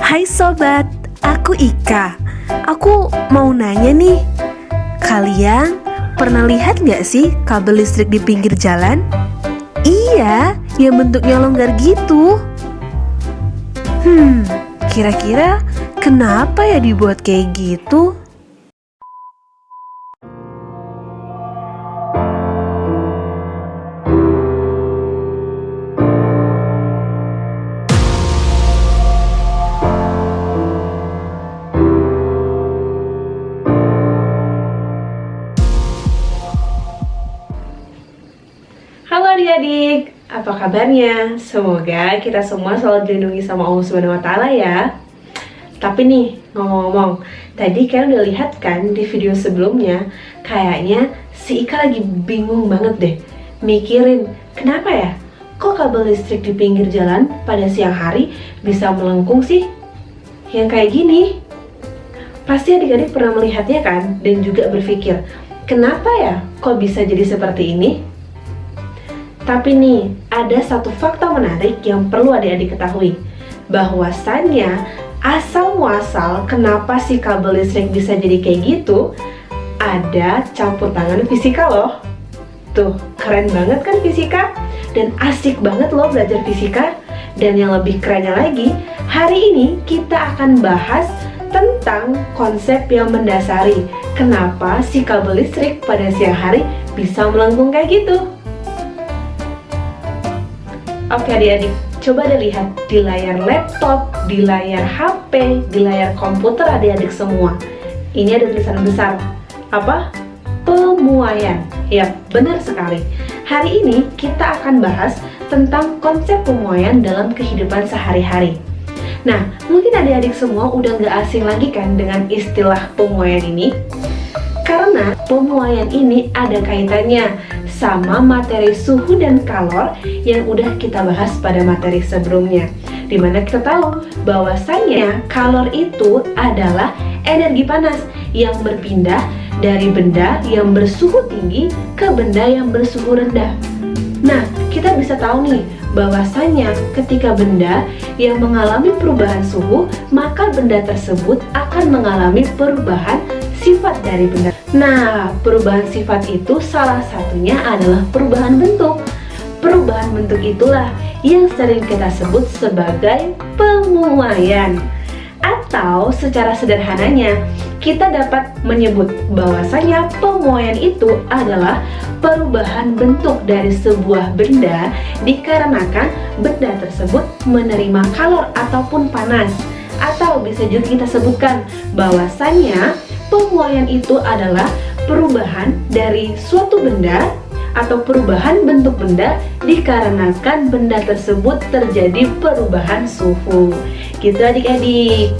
Hai sobat, aku Ika. Aku mau nanya nih, kalian pernah lihat gak sih kabel listrik di pinggir jalan? Iya, yang bentuknya longgar gitu. Kira-kira kenapa ya dibuat kayak gitu? Halo adik-adik, apa kabarnya? Semoga kita semua selalu dilindungi sama Allah Subhanahu wa Ta'ala ya. Tapi nih, ngomong-ngomong, tadi kalian udah lihat kan di video sebelumnya, kayaknya si Ika lagi bingung banget deh, mikirin kenapa ya? Kok kabel listrik di pinggir jalan pada siang hari bisa melengkung sih? Yang kayak gini. Pasti adik-adik pernah melihatnya kan? Dan juga berpikir, kenapa ya kok bisa jadi seperti ini? Tapi nih, ada satu fakta menarik yang perlu adik-adik ketahui, bahwasannya asal-muasal kenapa si kabel listrik bisa jadi kayak gitu, ada campur tangan fisika loh. Tuh, keren banget kan fisika? Dan asik banget loh belajar fisika. Dan yang lebih kerennya lagi, hari ini kita akan bahas tentang konsep yang mendasari kenapa si kabel listrik pada siang hari bisa melengkung kayak gitu. Oke adik-adik, coba deh lihat di layar laptop, di layar HP, di layar komputer adik-adik semua. Ini ada tulisan besar. Apa? Pemuaian. Ya, benar sekali. Hari ini kita akan bahas tentang konsep pemuaian dalam kehidupan sehari-hari. Nah, mungkin adik-adik semua udah nggak asing lagi kan dengan istilah pemuaian ini? Karena pemuaian ini ada kaitannya sama materi suhu dan kalor yang udah kita bahas pada materi sebelumnya. Dimana kita tahu bahwasannya kalor itu adalah energi panas yang berpindah dari benda yang bersuhu tinggi ke benda yang bersuhu rendah. Nah, kita bisa tahu nih bahwasannya ketika benda yang mengalami perubahan suhu, maka benda tersebut akan mengalami perubahan sifat dari benda. Nah, perubahan sifat itu salah satunya adalah perubahan bentuk. Perubahan bentuk itulah yang sering kita sebut sebagai pemuaian. Atau secara sederhananya, kita dapat menyebut bahwasanya pemuaian itu adalah perubahan bentuk dari sebuah benda dikarenakan benda tersebut menerima kalor ataupun panas. Atau bisa juga kita sebutkan bahwasanya pemuaian itu adalah perubahan dari suatu benda atau perubahan bentuk benda dikarenakan benda tersebut terjadi perubahan suhu. Gitu adik-adik.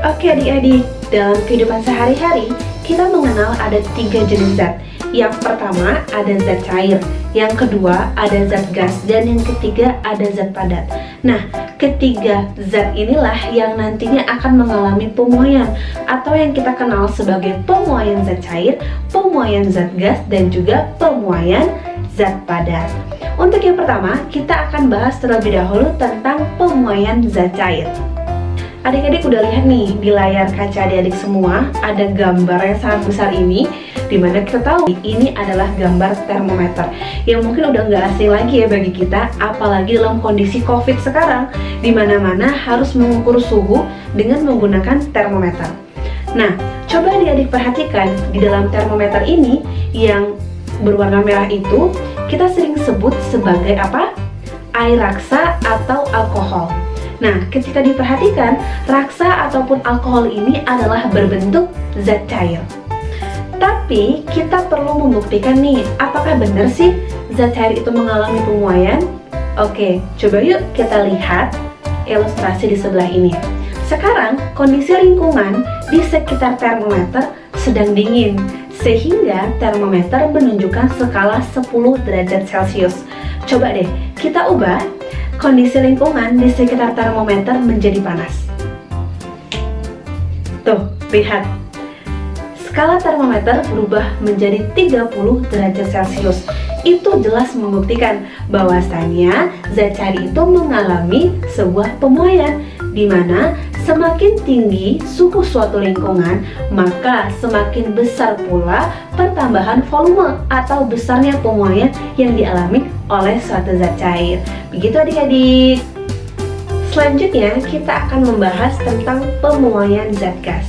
Oke adik-adik, dalam kehidupan sehari-hari kita mengenal ada 3 jenis zat. Yang pertama ada zat cair, yang kedua ada zat gas, dan yang ketiga ada zat padat. Nah, ketiga zat inilah yang nantinya akan mengalami pemuaian atau yang kita kenal sebagai pemuaian zat cair, pemuaian zat gas, dan juga pemuaian zat padat. Untuk yang pertama, kita akan bahas terlebih dahulu tentang pemuaian zat cair. Adik-adik udah lihat nih di layar kaca adik-adik semua ada gambar yang sangat besar ini, dimana kita tahu ini adalah gambar termometer yang mungkin udah nggak asing lagi ya bagi kita, apalagi dalam kondisi COVID sekarang di mana-mana harus mengukur suhu dengan menggunakan termometer. Nah, coba adik-adik perhatikan di dalam termometer ini yang berwarna merah itu kita sering sebut sebagai apa? Air raksa atau alkohol. Nah, ketika diperhatikan, raksa ataupun alkohol ini adalah berbentuk zat cair. Tapi, kita perlu membuktikan nih, apakah benar sih zat cair itu mengalami pemuaian? Oke, coba yuk kita lihat ilustrasi di sebelah ini. Sekarang, kondisi lingkungan di sekitar termometer sedang dingin, sehingga termometer menunjukkan skala 10 derajat Celcius. Coba deh, kita ubah kondisi lingkungan di sekitar termometer menjadi panas. Tuh, lihat. Skala termometer berubah menjadi 30 derajat Celcius. Itu jelas membuktikan bahwasannya zat cair itu mengalami sebuah pemuaian di mana semakin tinggi suhu suatu lingkungan, maka semakin besar pula pertambahan volume atau besarnya pemuaian yang dialami oleh suatu zat cair. Begitu adik-adik. Selanjutnya kita akan membahas tentang pemuaian zat gas.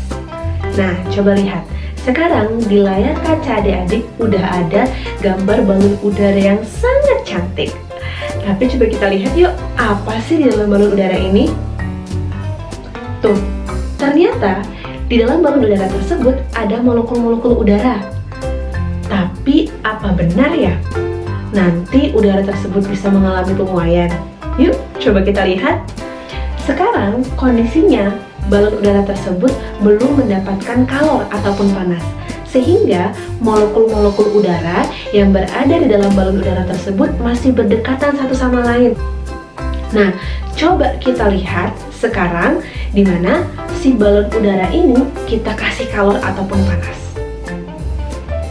Nah, coba lihat. Sekarang di layar kaca adik-adik udah ada gambar balon udara yang sangat cantik. Tapi coba kita lihat yuk, apa sih di dalam balon udara ini? Tuh, ternyata di dalam balon udara tersebut ada molekul-molekul udara. Tapi apa benar ya? Nanti udara tersebut bisa mengalami pemuaian. Yuk, coba kita lihat. Sekarang kondisinya balon udara tersebut belum mendapatkan kalor ataupun panas, sehingga molekul-molekul udara yang berada di dalam balon udara tersebut masih berdekatan satu sama lain. Nah, coba kita lihat sekarang di mana si balon udara ini kita kasih kalor ataupun panas.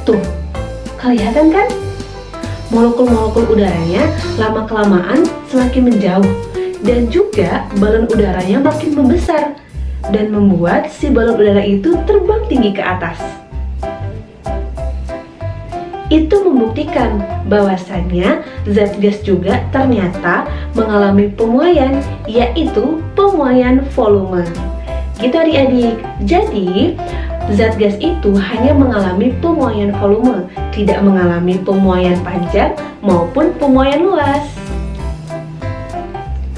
Tuh, kelihatan kan? Molekul-molekul udaranya lama-kelamaan semakin menjauh, dan juga balon udaranya makin membesar dan membuat si balon udara itu terbang tinggi ke atas. Itu membuktikan bahwasannya zat gas juga ternyata mengalami pemuaian, yaitu pemuaian volume. Gitu adik-adik. Jadi zat gas itu hanya mengalami pemuaian volume, tidak mengalami pemuaian panjang maupun pemuaian luas.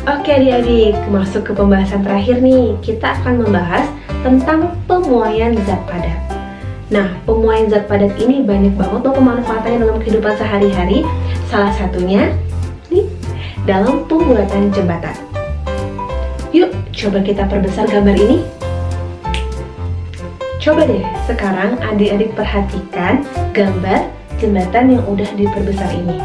Oke adik-adik, masuk ke pembahasan terakhir nih. Kita akan membahas tentang pemuaian zat padat. Nah, pemuaian zat padat ini banyak banget loh pemanfaatannya dalam kehidupan sehari-hari. Salah satunya nih, dalam pembuatan jembatan. Yuk, coba kita perbesar gambar ini. Coba deh, sekarang adik-adik perhatikan gambar jembatan yang udah diperbesar ini.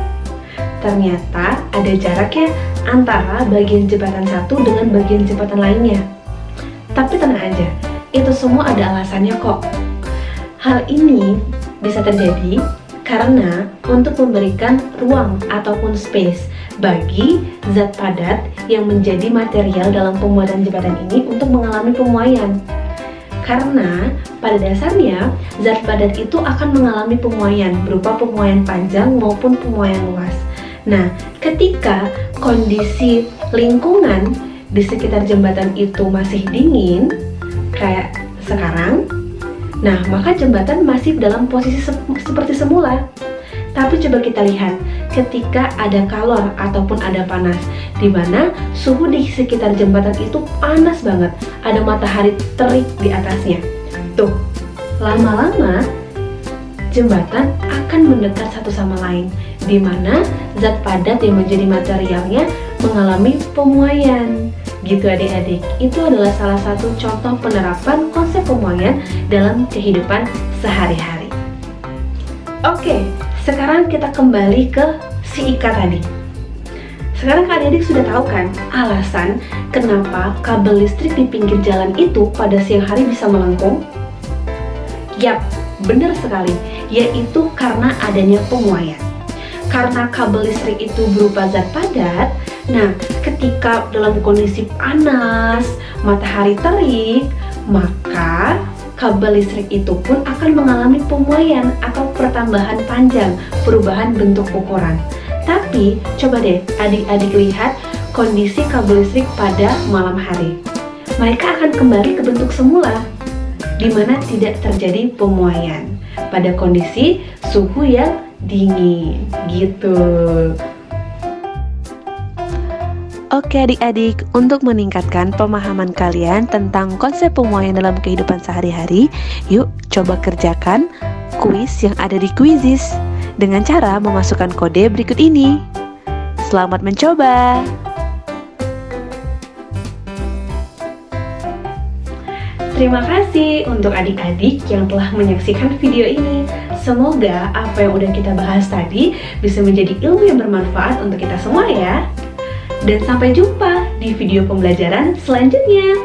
Ternyata ada jarak ya antara bagian jembatan satu dengan bagian jembatan lainnya. Tapi tenang aja, itu semua ada alasannya kok. Hal ini bisa terjadi karena untuk memberikan ruang ataupun space bagi zat padat yang menjadi material dalam pembuatan jembatan ini untuk mengalami pemuaian. Karena pada dasarnya zat padat itu akan mengalami pemuaian berupa pemuaian panjang maupun pemuaian luas. Nah, ketika kondisi lingkungan di sekitar jembatan itu masih dingin, kayak sekarang, nah maka jembatan masih dalam posisi seperti semula. Tapi coba kita lihat, ketika ada kalor ataupun ada panas, di mana suhu di sekitar jembatan itu panas banget, ada matahari terik di atasnya. Tuh, lama-lama jembatan akan mendekat satu sama lain, di mana zat padat yang menjadi materialnya mengalami pemuaian. Gitu adik-adik, itu adalah salah satu contoh penerapan konsep pemuaian dalam kehidupan sehari-hari. Oke, sekarang kita kembali ke si ikat tadi. Sekarang adik-adik sudah tahu kan alasan kenapa kabel listrik di pinggir jalan itu pada siang hari bisa melengkung? Yap, benar sekali, yaitu karena adanya pemuaian. Karena kabel listrik itu berupa zat padat, nah ketika dalam kondisi panas, matahari terik, maka kabel listrik itu pun akan mengalami pemuaian atau pertambahan panjang, perubahan bentuk ukuran. Tapi coba deh adik-adik lihat kondisi kabel listrik pada malam hari. Mereka akan kembali ke bentuk semula, di mana tidak terjadi pemuaian pada kondisi suhu yang dingin, gitu. Oke adik-adik, untuk meningkatkan pemahaman kalian tentang konsep pemuaian dalam kehidupan sehari-hari, yuk coba kerjakan kuis yang ada di Quizizz dengan cara memasukkan kode berikut ini. Selamat mencoba! Terima kasih untuk adik-adik yang telah menyaksikan video ini. Semoga apa yang udah kita bahas tadi bisa menjadi ilmu yang bermanfaat untuk kita semua ya. Dan sampai jumpa di video pembelajaran selanjutnya.